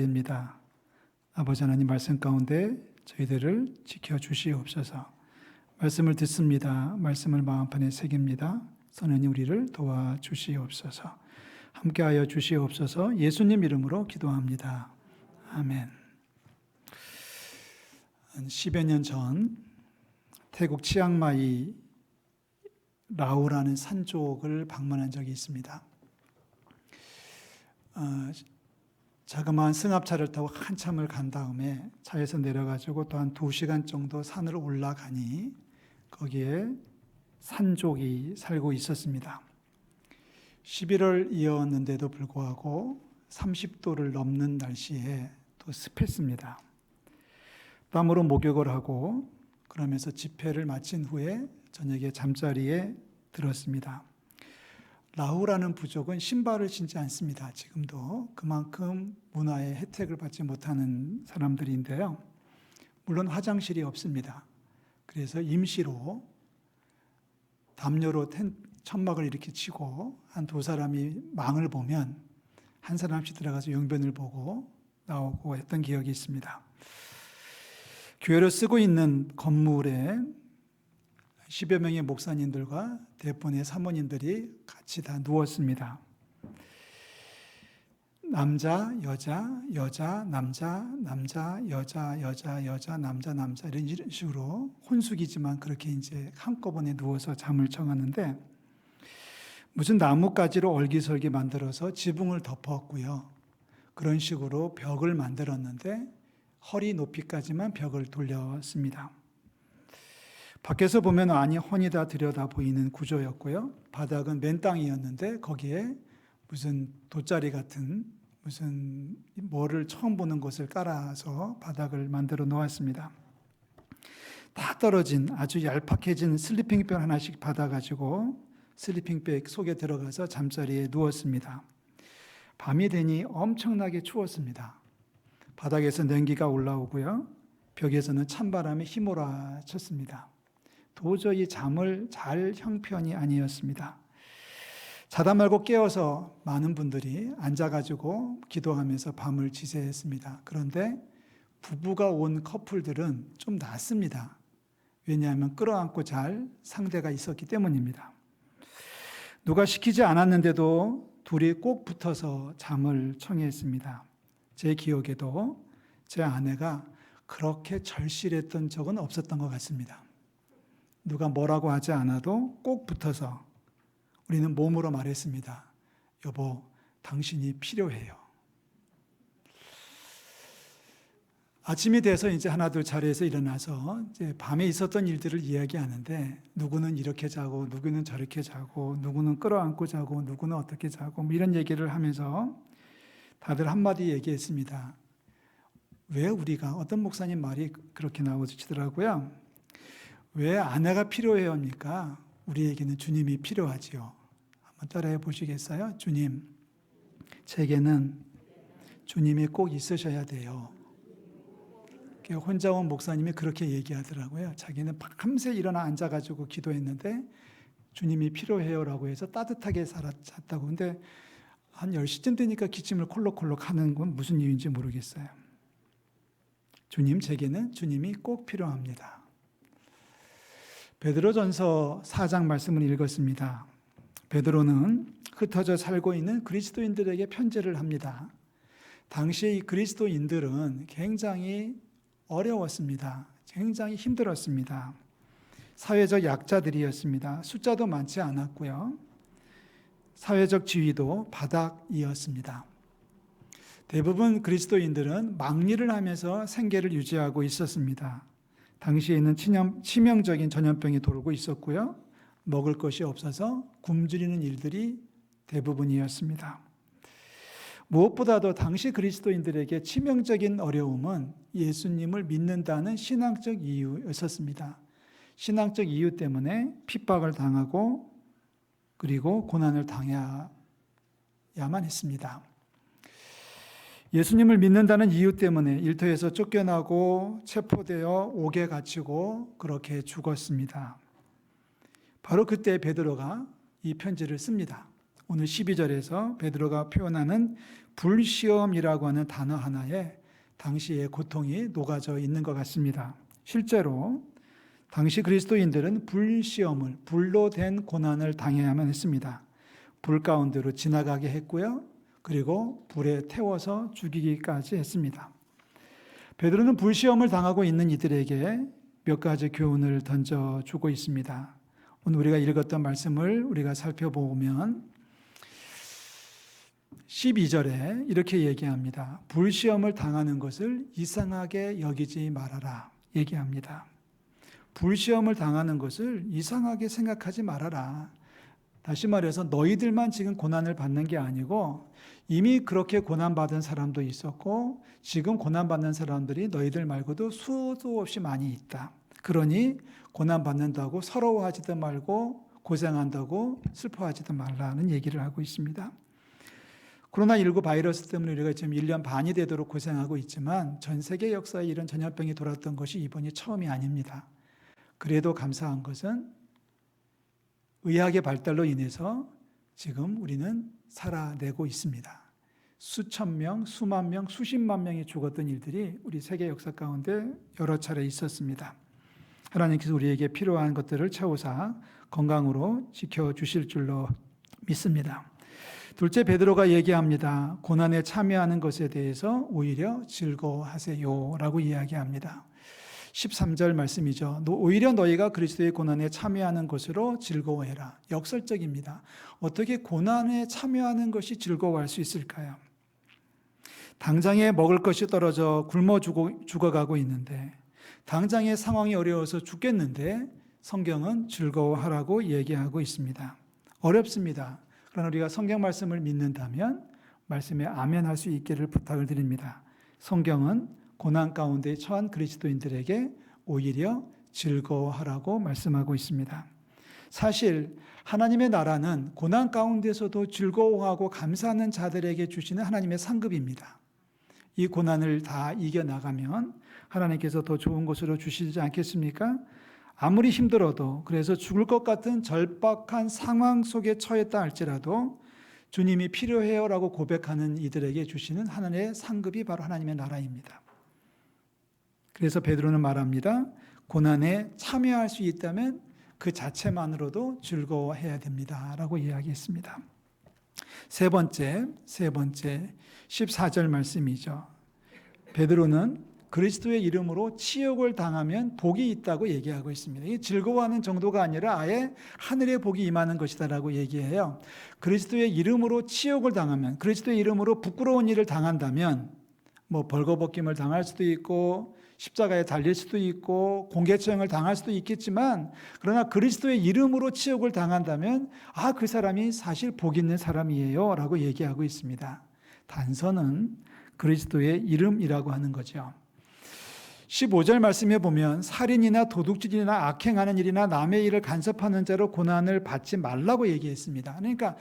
자리입니다. 아버지 하나님 말씀 가운데 저희들을 지켜주시옵소서. 말씀을 듣습니다. 말씀을 마음판에 새깁니다. 선언이 우리를 도와주시옵소서. 함께하여 주시옵소서. 예수님 이름으로 기도합니다. 아멘. 10여 년 전 태국 치앙마이 라오라는 산쪽을 방문한 적이 있습니다. 자그마한 승합차를 타고 한참을 간 다음에 차에서 내려가지고 또 한 2시간 정도 산을 올라가니 거기에 산족이 살고 있었습니다. 11월이었는데도 불구하고 30도를 넘는 날씨에 또 습했습니다. 땀으로 목욕을 하고 그러면서 집회를 마친 후에 저녁에 잠자리에 들었습니다. 라오라는 부족은 신발을 신지 않습니다. 지금도 그만큼 문화의 혜택을 받지 못하는 사람들인데요. 물론 화장실이 없습니다. 그래서 임시로 담요로 천막을 이렇게 치고 한 2사람이 망을 보면 한 사람씩 들어가서 용변을 보고 나오고 했던 기억이 있습니다. 교회로 쓰고 있는 건물에 10여 명의 목사님들과 대부분의 사모님들이 같이 다 누웠습니다. 남자, 여자, 여자, 남자, 남자, 여자, 여자, 여자, 남자, 남자 이런 식으로 혼숙이지만 그렇게 이제 한꺼번에 누워서 잠을 청하는데 무슨 나뭇가지로 얼기설기 만들어서 지붕을 덮었고요. 그런 식으로 벽을 만들었는데 허리 높이까지만 벽을 돌렸습니다. 밖에서 보면 안이 훤히 다 들여다 보이는 구조였고요. 바닥은 맨 땅이었는데 거기에 무슨 돗자리 같은 무슨 뭐를 처음 보는 것을 깔아서 바닥을 만들어 놓았습니다. 다 떨어진 아주 얄팍해진 슬리핑백 하나씩 받아가지고 슬리핑백 속에 들어가서 잠자리에 누웠습니다. 밤이 되니 엄청나게 추웠습니다. 바닥에서 냉기가 올라오고요. 벽에서는 찬바람이 휘몰아쳤습니다. 도저히 잠을 잘 형편이 아니었습니다. 자다 말고 깨어서 많은 분들이 앉아가지고 기도하면서 밤을 지새했습니다. 그런데 부부가 온 커플들은 좀 낫습니다. 왜냐하면 끌어안고 잘 상대가 있었기 때문입니다. 누가 시키지 않았는데도 둘이 꼭 붙어서 잠을 청했습니다. 제 기억에도 제 아내가 그렇게 절실했던 적은 없었던 것 같습니다. 누가 뭐라고 하지 않아도 꼭 붙어서 우리는 몸으로 말했습니다. 여보, 당신이 필요해요. 아침이 돼서 이제 하나둘 자리에서 일어나서 이제 밤에 있었던 일들을 이야기하는데 누구는 이렇게 자고 누구는 저렇게 자고 누구는 끌어안고 자고 누구는 어떻게 자고 뭐 이런 얘기를 하면서 다들 한마디 얘기했습니다. 왜 우리가 어떤 목사님 말이 그렇게 나오시더라고요. 왜 아내가 필요해요 합니까? 우리에게는 주님이 필요하지요. 한번 따라해 보시겠어요? 주님, 제게는 주님이 꼭 있으셔야 돼요. 혼자 온 목사님이 그렇게 얘기하더라고요. 자기는 밤새 일어나 앉아가지고 기도했는데 주님이 필요해요라고 해서 따뜻하게 잤다고. 근데 한 10시쯤 되니까 기침을 콜록콜록 하는 건 무슨 이유인지 모르겠어요. 주님, 제게는 주님이 꼭 필요합니다. 베드로전서 4장 말씀을 읽었습니다. 베드로는 흩어져 살고 있는 그리스도인들에게 편지를 합니다. 당시에 이 그리스도인들은 굉장히 어려웠습니다. 굉장히 힘들었습니다. 사회적 약자들이었습니다. 숫자도 많지 않았고요. 사회적 지위도 바닥이었습니다. 대부분 그리스도인들은 막리를 하면서 생계를 유지하고 있었습니다. 당시에는 치명적인 전염병이 돌고 있었고요. 먹을 것이 없어서 굶주리는 일들이 대부분이었습니다. 무엇보다도 당시 그리스도인들에게 치명적인 어려움은 예수님을 믿는다는 신앙적 이유였었습니다. 신앙적 이유 때문에 핍박을 당하고 그리고 고난을 당해야만 했습니다. 예수님을 믿는다는 이유 때문에 일터에서 쫓겨나고 체포되어 옥에 갇히고 그렇게 죽었습니다. 바로 그때 베드로가 이 편지를 씁니다. 오늘 12절에서 베드로가 표현하는 불시험이라고 하는 단어 하나에 당시의 고통이 녹아져 있는 것 같습니다. 실제로 당시 그리스도인들은 불시험을, 불로 된 고난을 당해야만 했습니다. 불 가운데로 지나가게 했고요. 그리고 불에 태워서 죽이기까지 했습니다. 베드로는 불시험을 당하고 있는 이들에게 몇 가지 교훈을 던져주고 있습니다. 오늘 우리가 읽었던 말씀을 우리가 살펴보면 12절에 이렇게 얘기합니다. 불시험을 당하는 것을 이상하게 여기지 말아라 얘기합니다. 불시험을 당하는 것을 이상하게 생각하지 말아라. 다시 말해서 너희들만 지금 고난을 받는 게 아니고 이미 그렇게 고난받은 사람도 있었고 지금 고난받는 사람들이 너희들 말고도 수도 없이 많이 있다. 그러니 고난받는다고 서러워하지도 말고 고생한다고 슬퍼하지도 말라는 얘기를 하고 있습니다. 코로나19 바이러스 때문에 우리가 지금 1년 반이 되도록 고생하고 있지만 전 세계 역사에 이런 전염병이 돌았던 것이 이번이 처음이 아닙니다. 그래도 감사한 것은 의학의 발달로 인해서 지금 우리는 살아내고 있습니다. 수천 명, 수만 명, 수십만 명이 죽었던 일들이 우리 세계 역사 가운데 여러 차례 있었습니다. 하나님께서 우리에게 필요한 것들을 채우사 건강으로 지켜주실 줄로 믿습니다. 둘째, 베드로가 얘기합니다. 고난에 참여하는 것에 대해서 오히려 즐거워하세요 라고 이야기합니다. 13절 말씀이죠. 오히려 너희가 그리스도의 고난에 참여하는 것으로 즐거워해라. 역설적입니다. 어떻게 고난에 참여하는 것이 즐거워할 수 있을까요? 당장에 먹을 것이 떨어져 굶어 죽어가고 있는데, 당장의 상황이 어려워서 죽겠는데 성경은 즐거워하라고 얘기하고 있습니다. 어렵습니다. 그러나 우리가 성경 말씀을 믿는다면 말씀에 아멘할 수 있기를 부탁을 드립니다. 성경은 고난 가운데 처한 그리스도인들에게 오히려 즐거워하라고 말씀하고 있습니다. 사실 하나님의 나라는 고난 가운데서도 즐거워하고 감사하는 자들에게 주시는 하나님의 상급입니다. 이 고난을 다 이겨나가면 하나님께서 더 좋은 것으로 주시지 않겠습니까? 아무리 힘들어도, 그래서 죽을 것 같은 절박한 상황 속에 처했다 할지라도 주님이 필요해요 라고 고백하는 이들에게 주시는 하나님의 상급이 바로 하나님의 나라입니다. 그래서 베드로는 말합니다. 고난에 참여할 수 있다면 그 자체만으로도 즐거워해야 됩니다 라고 이야기했습니다. 세 번째 14절 말씀이죠. 베드로는 그리스도의 이름으로 치욕을 당하면 복이 있다고 얘기하고 있습니다. 이게 즐거워하는 정도가 아니라 아예 하늘의 복이 임하는 것이다라고 얘기해요. 그리스도의 이름으로 치욕을 당하면, 그리스도의 이름으로 부끄러운 일을 당한다면 뭐 벌거벗김을 당할 수도 있고 십자가에 달릴 수도 있고 공개처형을 당할 수도 있겠지만, 그러나 그리스도의 이름으로 치욕을 당한다면 그 사람이 사실 복 있는 사람이에요 라고 얘기하고 있습니다. 단서는 그리스도의 이름이라고 하는 거죠. 15절 말씀에 보면 살인이나 도둑질이나 악행하는 일이나 남의 일을 간섭하는 자로 고난을 받지 말라고 얘기했습니다. 그러니까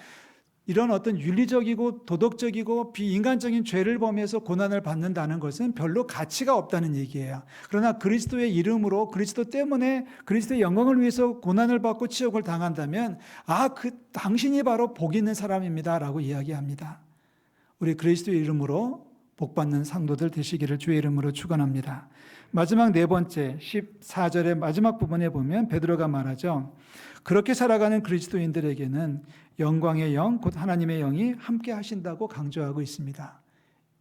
이런 어떤 윤리적이고 도덕적이고 비인간적인 죄를 범해서 고난을 받는다는 것은 별로 가치가 없다는 얘기예요. 그러나 그리스도의 이름으로, 그리스도 때문에 그리스도의 영광을 위해서 고난을 받고 치욕을 당한다면 당신이 바로 복 있는 사람입니다 라고 이야기합니다. 우리 그리스도의 이름으로 복받는 상도들 되시기를 주의 이름으로 축원합니다. 마지막 네 번째 14절의 마지막 부분에 보면 베드로가 말하죠. 그렇게 살아가는 그리스도인들에게는 영광의 영, 곧 하나님의 영이 함께 하신다고 강조하고 있습니다.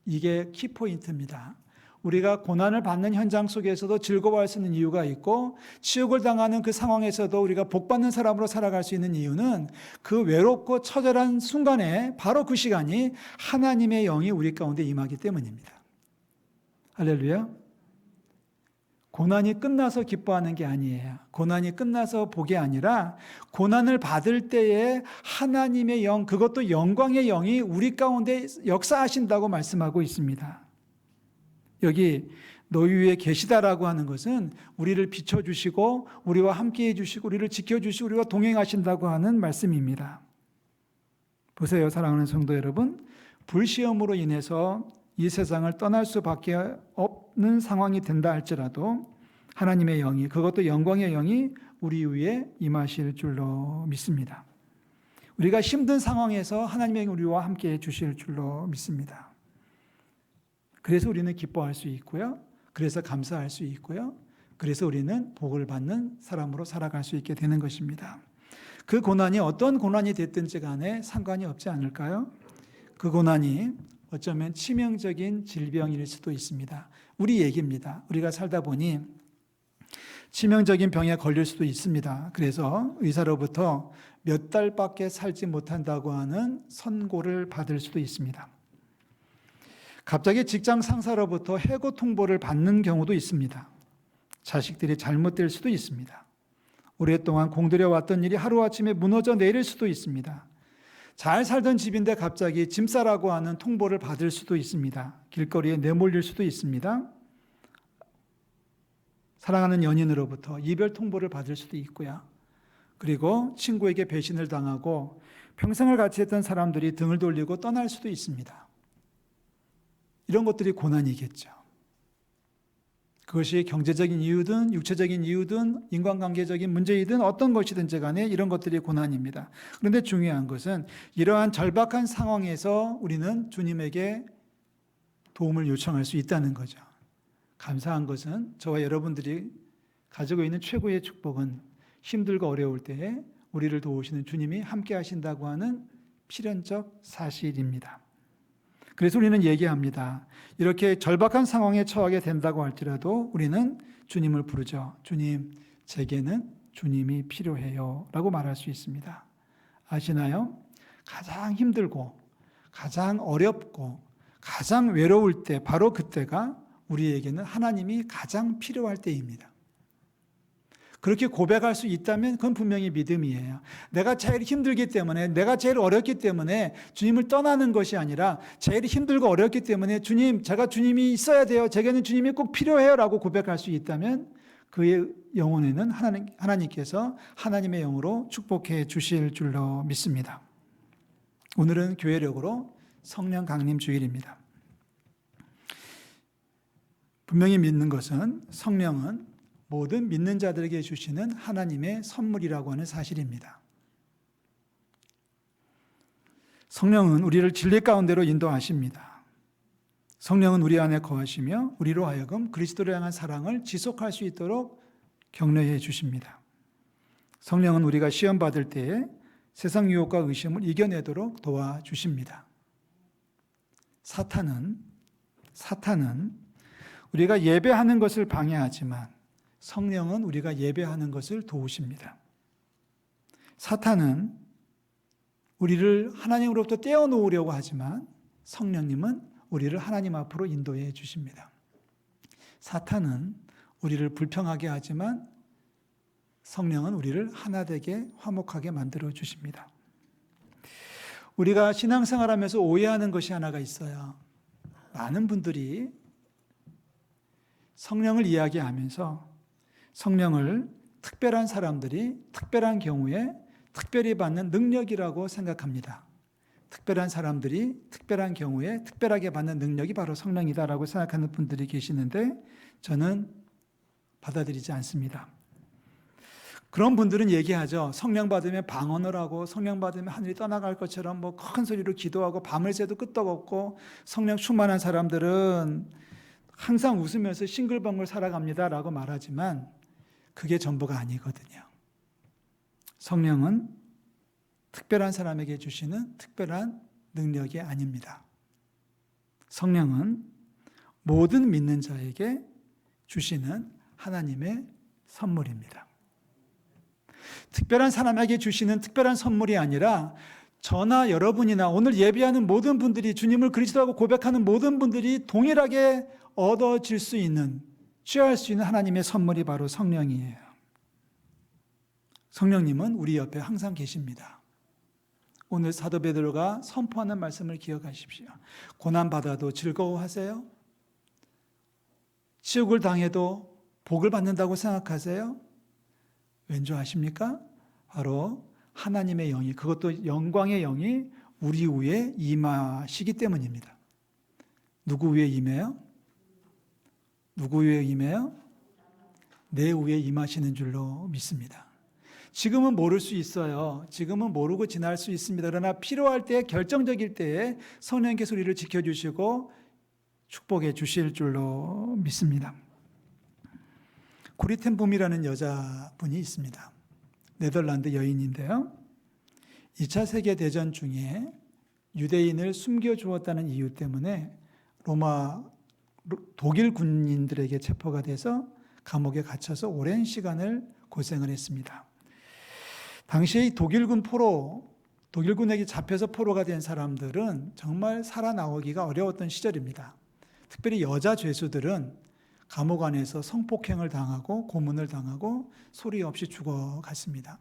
이게 키포인트입니다. 우리가 고난을 받는 현장 속에서도 즐거워할 수 있는 이유가 있고, 치욕을 당하는 그 상황에서도 우리가 복받는 사람으로 살아갈 수 있는 이유는 그 외롭고 처절한 순간에 바로 그 시간이 하나님의 영이 우리 가운데 임하기 때문입니다. 할렐루야. 고난이 끝나서 기뻐하는 게 아니에요. 고난이 끝나서 복이 아니라 고난을 받을 때에 하나님의 영, 그것도 영광의 영이 우리 가운데 역사하신다고 말씀하고 있습니다. 여기 너희 위에 계시다라고 하는 것은 우리를 비춰주시고 우리와 함께해 주시고 우리를 지켜주시고 우리와 동행하신다고 하는 말씀입니다. 보세요, 사랑하는 성도 여러분. 불시험으로 인해서 이 세상을 떠날 수밖에 없는 상황이 된다 할지라도 하나님의 영이, 그것도 영광의 영이 우리 위에 임하실 줄로 믿습니다. 우리가 힘든 상황에서 하나님의 영이 우리와 함께해 주실 줄로 믿습니다. 그래서 우리는 기뻐할 수 있고요. 그래서 감사할 수 있고요. 그래서 우리는 복을 받는 사람으로 살아갈 수 있게 되는 것입니다. 그 고난이 어떤 고난이 됐든지 간에 상관이 없지 않을까요? 그 고난이 어쩌면 치명적인 질병일 수도 있습니다. 우리 얘기입니다. 우리가 살다 보니 치명적인 병에 걸릴 수도 있습니다. 그래서 의사로부터 몇 달밖에 살지 못한다고 하는 선고를 받을 수도 있습니다. 갑자기 직장 상사로부터 해고 통보를 받는 경우도 있습니다. 자식들이 잘못될 수도 있습니다. 오랫동안 공들여 왔던 일이 하루아침에 무너져 내릴 수도 있습니다. 잘 살던 집인데 갑자기 짐 싸라고 하는 통보를 받을 수도 있습니다. 길거리에 내몰릴 수도 있습니다. 사랑하는 연인으로부터 이별 통보를 받을 수도 있고요. 그리고 친구에게 배신을 당하고 평생을 같이 했던 사람들이 등을 돌리고 떠날 수도 있습니다. 이런 것들이 고난이겠죠. 그것이 경제적인 이유든 육체적인 이유든 인간관계적인 문제이든 어떤 것이든지 간에 이런 것들이 고난입니다. 그런데 중요한 것은 이러한 절박한 상황에서 우리는 주님에게 도움을 요청할 수 있다는 거죠. 감사한 것은 저와 여러분들이 가지고 있는 최고의 축복은 힘들고 어려울 때에 우리를 도우시는 주님이 함께 하신다고 하는 필연적 사실입니다. 그래서 우리는 얘기합니다. 이렇게 절박한 상황에 처하게 된다고 할지라도 우리는 주님을 부르죠. 주님, 제게는 주님이 필요해요 라고 말할 수 있습니다. 아시나요? 가장 힘들고 가장 어렵고 가장 외로울 때 바로 그때가 우리에게는 하나님이 가장 필요할 때입니다. 그렇게 고백할 수 있다면 그건 분명히 믿음이에요. 내가 제일 힘들기 때문에, 내가 제일 어렵기 때문에 주님을 떠나는 것이 아니라 제일 힘들고 어렵기 때문에 주님, 제가 주님이 있어야 돼요. 제게는 주님이 꼭 필요해요 라고 고백할 수 있다면 그의 영혼에는 하나님께서 하나님의 영으로 축복해 주실 줄로 믿습니다. 오늘은 교회력으로 성령 강림 주일입니다. 분명히 믿는 것은 성령은 모든 믿는 자들에게 주시는 하나님의 선물이라고 하는 사실입니다. 성령은 우리를 진리 가운데로 인도하십니다. 성령은 우리 안에 거하시며 우리로 하여금 그리스도를 향한 사랑을 지속할 수 있도록 격려해 주십니다. 성령은 우리가 시험 받을 때에 세상 유혹과 의심을 이겨내도록 도와주십니다. 사탄은 우리가 예배하는 것을 방해하지만 성령은 우리가 예배하는 것을 도우십니다. 사탄은 우리를 하나님으로부터 떼어놓으려고 하지만 성령님은 우리를 하나님 앞으로 인도해 주십니다. 사탄은 우리를 불평하게 하지만 성령은 우리를 하나되게 화목하게 만들어 주십니다. 우리가 신앙생활하면서 오해하는 것이 하나가 있어요. 많은 분들이 성령을 이야기하면서 성령을 특별한 사람들이 특별한 경우에 특별히 받는 능력이라고 생각합니다. 특별한 사람들이 특별한 경우에 특별하게 받는 능력이 바로 성령이다라고 생각하는 분들이 계시는데 저는 받아들이지 않습니다. 그런 분들은 얘기하죠. 성령 받으면 방언을 하고 성령 받으면 하늘이 떠나갈 것처럼 뭐 큰 소리로 기도하고 밤을 새도 끄떡없고 성령 충만한 사람들은 항상 웃으면서 싱글벙글 살아갑니다라고 말하지만 그게 전부가 아니거든요. 성령은 특별한 사람에게 주시는 특별한 능력이 아닙니다. 성령은 모든 믿는 자에게 주시는 하나님의 선물입니다. 특별한 사람에게 주시는 특별한 선물이 아니라 저나 여러분이나 오늘 예배하는 모든 분들이 주님을 그리스도라고 고백하는 모든 분들이 동일하게 얻어질 수 있는, 취할 수 있는 하나님의 선물이 바로 성령이에요. 성령님은 우리 옆에 항상 계십니다. 오늘 사도 베드로가 선포하는 말씀을 기억하십시오. 고난받아도 즐거워하세요? 치욕을 당해도 복을 받는다고 생각하세요? 왠지 아십니까? 바로 하나님의 영이, 그것도 영광의 영이 우리 위에 임하시기 때문입니다. 누구 위에 임해요? 누구 위에 임해요? 내 위에 임하시는 줄로 믿습니다. 지금은 모를 수 있어요. 지금은 모르고 지날 수 있습니다. 그러나 필요할 때, 결정적일 때에 성령께서 우리를 지켜주시고 축복해 주실 줄로 믿습니다. 코리텐붐이라는 여자분이 있습니다. 네덜란드 여인인데요. 2차 세계대전 중에 유대인을 숨겨주었다는 이유 때문에 독일 군인들에게 체포가 돼서 감옥에 갇혀서 오랜 시간을 고생을 했습니다. 당시에 독일군에게 잡혀서 포로가 된 사람들은 정말 살아나오기가 어려웠던 시절입니다. 특별히 여자 죄수들은 감옥 안에서 성폭행을 당하고 고문을 당하고 소리 없이 죽어갔습니다.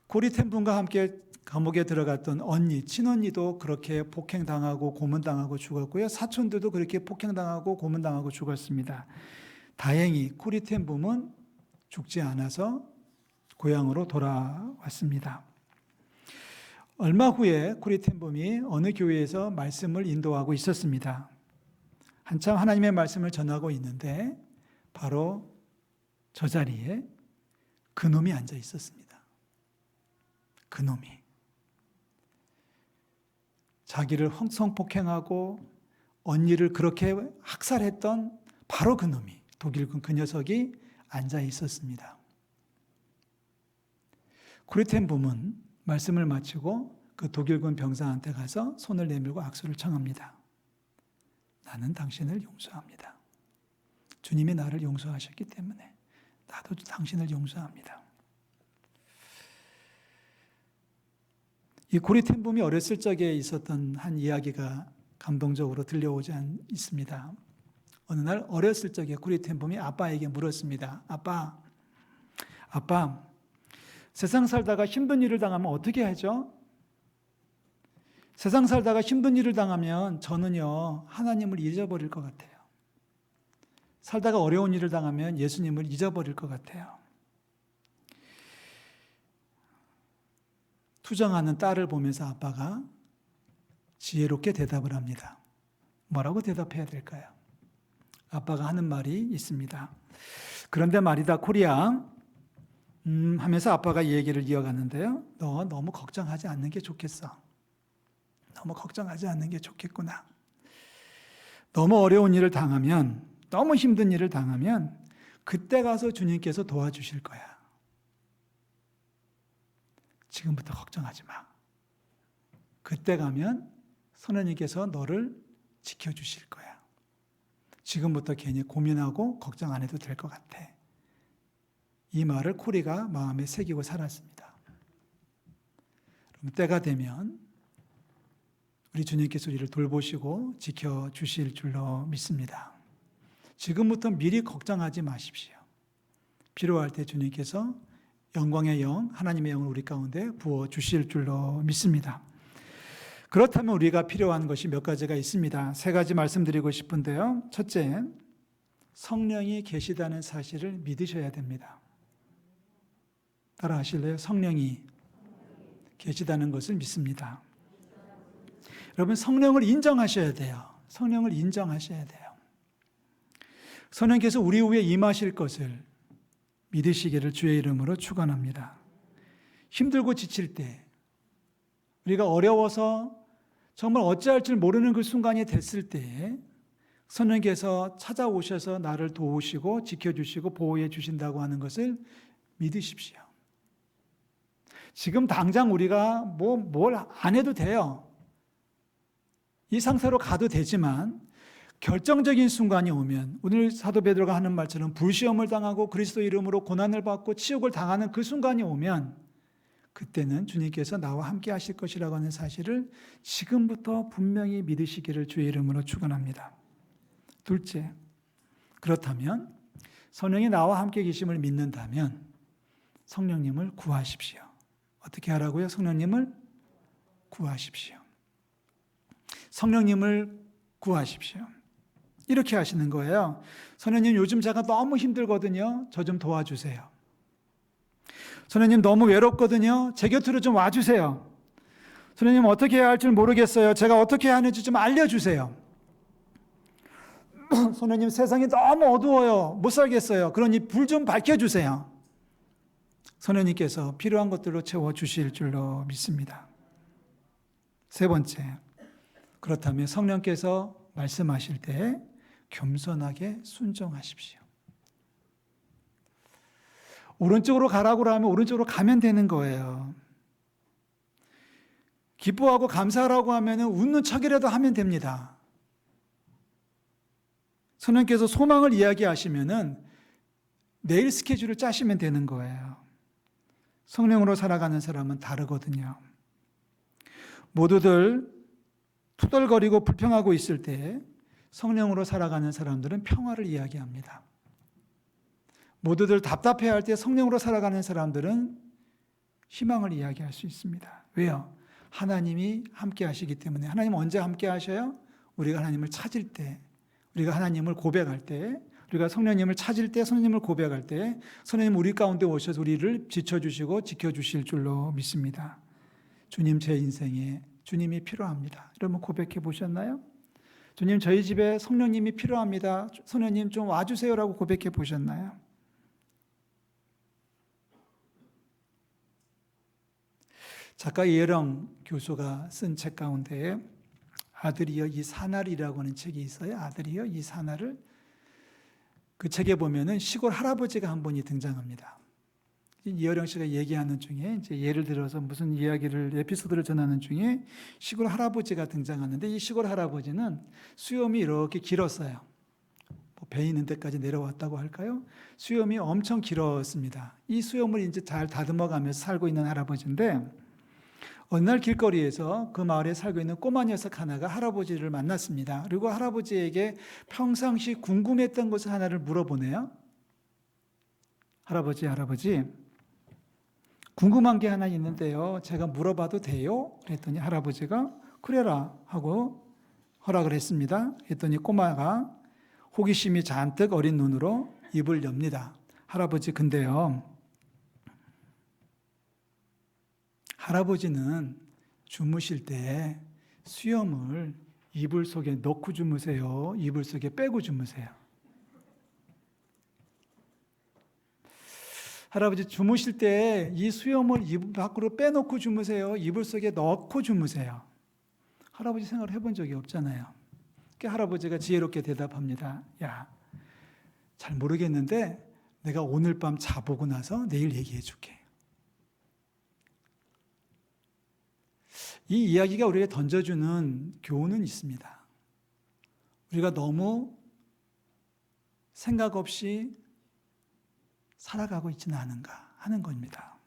코리텐분과 함께 감옥에 들어갔던 친언니도 그렇게 폭행당하고 고문당하고 죽었고요. 사촌들도 그렇게 폭행당하고 고문당하고 죽었습니다. 다행히 코리텐붐은 죽지 않아서 고향으로 돌아왔습니다. 얼마 후에 코리텐붐이 어느 교회에서 말씀을 인도하고 있었습니다. 한참 하나님의 말씀을 전하고 있는데 바로 저 자리에 그놈이 앉아 있었습니다. 그놈이 자기를 성폭행하고 언니를 그렇게 학살했던 바로 그놈이, 독일군 그 녀석이 앉아 있었습니다. 코리텐붐은 말씀을 마치고 그 독일군 병사한테 가서 손을 내밀고 악수를 청합니다. 나는 당신을 용서합니다. 주님이 나를 용서하셨기 때문에 나도 당신을 용서합니다. 이 코리텐붐이 어렸을 적에 있었던 한 이야기가 감동적으로 들려오지 있습니다. 어느 날 어렸을 적에 코리텐붐이 아빠에게 물었습니다. 아빠, 세상 살다가 힘든 일을 당하면 어떻게 하죠? 세상 살다가 힘든 일을 당하면 저는요, 하나님을 잊어버릴 것 같아요. 살다가 어려운 일을 당하면 예수님을 잊어버릴 것 같아요. 투정하는 딸을 보면서 아빠가 지혜롭게 대답을 합니다. 뭐라고 대답해야 될까요? 아빠가 하는 말이 있습니다. 그런데 말이다, 코리야. 하면서 아빠가 이 얘기를 이어갔는데요. 너 너무 걱정하지 않는 게 좋겠어. 너무 걱정하지 않는 게 좋겠구나. 너무 어려운 일을 당하면, 너무 힘든 일을 당하면 그때 가서 주님께서 도와주실 거야. 지금부터 걱정하지 마. 그때 가면 선생님께서 너를 지켜주실 거야. 지금부터 괜히 고민하고 걱정 안 해도 될 것 같아. 이 말을 코리가 마음에 새기고 살았습니다. 그럼 때가 되면 우리 주님께서 우리를 돌보시고 지켜주실 줄로 믿습니다. 지금부터 미리 걱정하지 마십시오. 필요할 때 주님께서 영광의 영, 하나님의 영을 우리 가운데 부어주실 줄로 믿습니다. 그렇다면 우리가 필요한 것이 몇 가지가 있습니다. 3가지 말씀드리고 싶은데요. 첫째, 성령이 계시다는 사실을 믿으셔야 됩니다. 따라 하실래요? 성령이 계시다는 것을 믿습니다. 여러분, 성령을 인정하셔야 돼요. 성령을 인정하셔야 돼요. 성령께서 우리 위에 임하실 것을 믿으시기를 주의 이름으로 축원합니다. 힘들고 지칠 때, 우리가 어려워서 정말 어찌할 줄 모르는 그 순간이 됐을 때 성령께서 찾아오셔서 나를 도우시고 지켜주시고 보호해 주신다고 하는 것을 믿으십시오. 지금 당장 우리가 뭘 안 해도 돼요. 이 상태로 가도 되지만 결정적인 순간이 오면 오늘 사도 베드로가 하는 말처럼 불시험을 당하고 그리스도 이름으로 고난을 받고 치욕을 당하는 그 순간이 오면 그때는 주님께서 나와 함께 하실 것이라고 하는 사실을 지금부터 분명히 믿으시기를 주의 이름으로 축원합니다. 둘째, 그렇다면 성령이 나와 함께 계심을 믿는다면 성령님을 구하십시오. 어떻게 하라고요? 성령님을 구하십시오. 성령님을 구하십시오. 이렇게 하시는 거예요. 성령님, 요즘 제가 너무 힘들거든요. 저 좀 도와주세요. 성령님, 너무 외롭거든요. 제 곁으로 좀 와주세요. 성령님, 어떻게 해야 할 줄 모르겠어요. 제가 어떻게 해야 하는지 좀 알려주세요. 성령님, 세상이 너무 어두워요. 못 살겠어요. 그러니 불 좀 밝혀주세요. 성령님께서 필요한 것들로 채워주실 줄로 믿습니다. 세 번째, 그렇다면 성령께서 말씀하실 때 겸손하게 순종하십시오. 오른쪽으로 가라고 하면 오른쪽으로 가면 되는 거예요. 기뻐하고 감사하라고 하면 웃는 척이라도 하면 됩니다. 성령께서 소망을 이야기하시면 내일 스케줄을 짜시면 되는 거예요. 성령으로 살아가는 사람은 다르거든요. 모두들 투덜거리고 불평하고 있을 때 성령으로 살아가는 사람들은 평화를 이야기합니다. 모두들 답답해할 때 성령으로 살아가는 사람들은 희망을 이야기할 수 있습니다. 왜요? 하나님이 함께 하시기 때문에. 하나님 언제 함께 하셔요? 우리가 하나님을 찾을 때, 우리가 하나님을 고백할 때, 우리가 성령님을 찾을 때, 성령님을 고백할 때 성령님 우리 가운데 오셔서 우리를 지켜주시고 지켜주실 줄로 믿습니다. 주님, 제 인생에 주님이 필요합니다. 여러분 고백해 보셨나요? 주님, 저희 집에 성령님이 필요합니다. 성령님 좀 와주세요라고 고백해 보셨나요? 작가 이혜령 교수가 쓴 책 가운데 아들이여 이 사날이라고 하는 책이 있어요. 아들이여 이 사날을. 그 책에 보면은 시골 할아버지가 한 분이 등장합니다. 이혜령 씨가 얘기하는 중에 이제 예를 들어서 무슨 이야기를 에피소드를 전하는 중에 시골 할아버지가 등장하는데 이 시골 할아버지는 수염이 이렇게 길었어요. 뭐 배 있는 데까지 내려왔다고 할까요? 수염이 엄청 길었습니다. 이 수염을 이제 잘 다듬어가면서 살고 있는 할아버지인데 어느 날 길거리에서 그 마을에 살고 있는 꼬마 녀석 하나가 할아버지를 만났습니다. 그리고 할아버지에게 평상시 궁금했던 것을 하나를 물어보네요. 할아버지, 궁금한 게 하나 있는데요. 제가 물어봐도 돼요? 그랬더니 할아버지가 그래라 하고 허락을 했습니다. 그랬더니 꼬마가 호기심이 잔뜩 어린 눈으로 입을 엽니다. 할아버지, 근데요. 할아버지는 주무실 때 수염을 이불 속에 넣고 주무세요? 이불 속에 빼고 주무세요? 할아버지 주무실 때 이 수염을 이불 밖으로 빼놓고 주무세요? 이불 속에 넣고 주무세요? 할아버지 생각을 해본 적이 없잖아요. 그러니까 할아버지가 지혜롭게 대답합니다. 야, 잘 모르겠는데 내가 오늘 밤 자보고 나서 내일 얘기해 줄게. 이 이야기가 우리에게 던져주는 교훈은 있습니다. 우리가 너무 생각 없이 살아가고 있지는 않은가 하는 겁니다.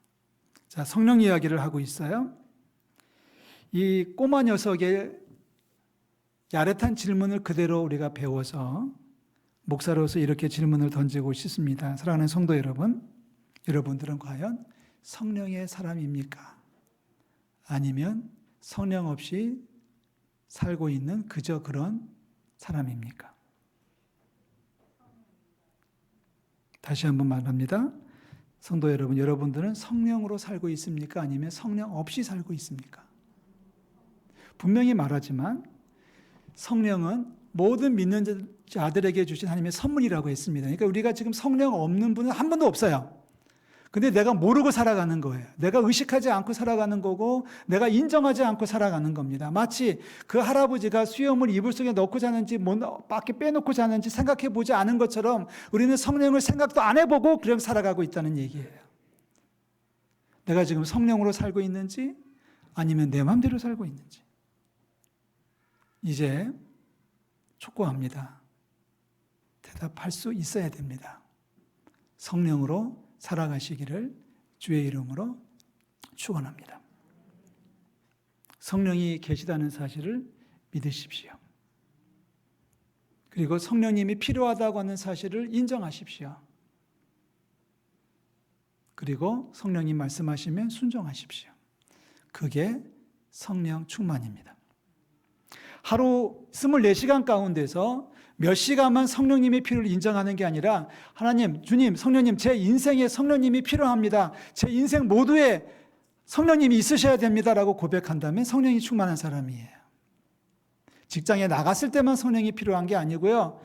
자, 성령 이야기를 하고 있어요. 이 꼬마 녀석의 야릇한 질문을 그대로 우리가 배워서 목사로서 이렇게 질문을 던지고 싶습니다. 사랑하는 성도 여러분, 여러분들은 과연 성령의 사람입니까? 아니면 성령 없이 살고 있는 그저 그런 사람입니까? 다시 한번 말합니다. 성도 여러분, 여러분들은 성령으로 살고 있습니까? 아니면 성령 없이 살고 있습니까? 분명히 말하지만 성령은 모든 믿는 자들에게 주신 하나님의 선물이라고 했습니다. 그러니까 우리가 지금 성령 없는 분은 한 분도 없어요. 근데 내가 모르고 살아가는 거예요. 내가 의식하지 않고 살아가는 거고 내가 인정하지 않고 살아가는 겁니다. 마치 그 할아버지가 수염을 이불 속에 넣고 자는지 밖에 빼놓고 자는지 생각해 보지 않은 것처럼 우리는 성령을 생각도 안 해보고 그냥 살아가고 있다는 얘기예요. 내가 지금 성령으로 살고 있는지 아니면 내 마음대로 살고 있는지 이제 촉구합니다. 대답할 수 있어야 됩니다. 성령으로 살아가시기를 주의 이름으로 축원합니다. 성령이 계시다는 사실을 믿으십시오. 그리고 성령님이 필요하다고 하는 사실을 인정하십시오. 그리고 성령님 말씀하시면 순종하십시오. 그게 성령 충만입니다. 하루 24시간 가운데서 몇 시간만 성령님의 필요를 인정하는 게 아니라 하나님, 주님, 성령님, 제 인생에 성령님이 필요합니다. 제 인생 모두에 성령님이 있으셔야 됩니다라고 고백한다면 성령이 충만한 사람이에요. 직장에 나갔을 때만 성령이 필요한 게 아니고요.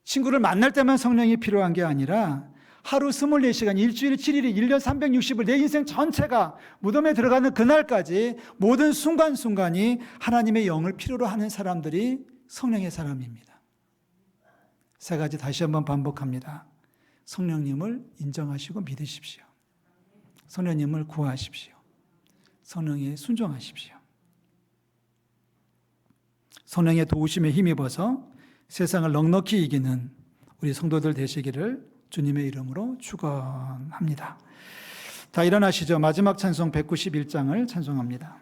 친구를 만날 때만 성령이 필요한 게 아니라 하루 24시간, 일주일 7일이 1년 360일 내 인생 전체가 무덤에 들어가는 그날까지 모든 순간순간이 하나님의 영을 필요로 하는 사람들이 성령의 사람입니다. 세 가지 다시 한번 반복합니다. 성령님을 인정하시고 믿으십시오. 성령님을 구하십시오. 성령에 순종하십시오. 성령의 도우심에 힘입어서 세상을 넉넉히 이기는 우리 성도들 되시기를 주님의 이름으로 축원합니다. 다 일어나시죠. 마지막 찬송 191장을 찬송합니다.